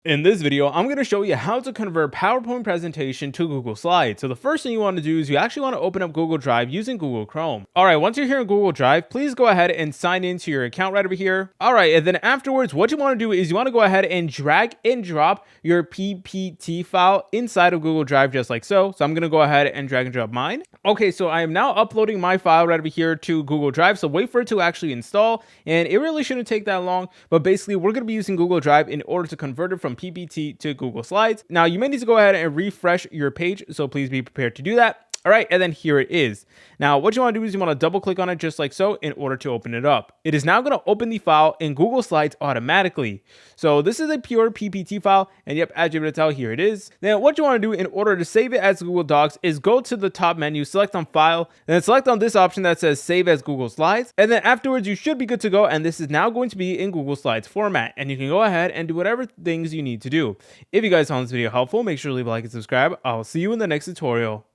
In this video, I'm going to show you how to convert PowerPoint presentation to Google Slides. So the first thing you want to do is you actually want to open up Google Drive using Google Chrome. All right, once you're here in Google Drive, please go ahead and sign into your account right over here. All right, and then afterwards, what you want to do is you want to go ahead and drag and drop your PPT file inside of Google Drive just like so. So I'm going to go ahead and drag and drop mine. Okay, so I am now uploading my file right over here to Google Drive. So wait for it to actually install, and it really shouldn't take that long. But basically, we're going to be using Google Drive in order to convert it from PPT to Google Slides. Now, you may need to go ahead and refresh your page, so please be prepared to do that. All right, and then here it is. Now, what you want to do is you want to double click on it just like so in order to open it up. It is now going to open the file in Google Slides automatically. So this is a pure PPT file, and yep, as you're able to tell, here it is. Then what you want to do in order to save it as Google Docs is go to the top menu, select on File, and then select on this option that says Save as Google Slides. And then afterwards, you should be good to go, and this is now going to be in Google Slides format, and you can go ahead and do whatever things you need to do. If you guys found this video helpful, make sure to leave a like and subscribe. I'll see you in the next tutorial.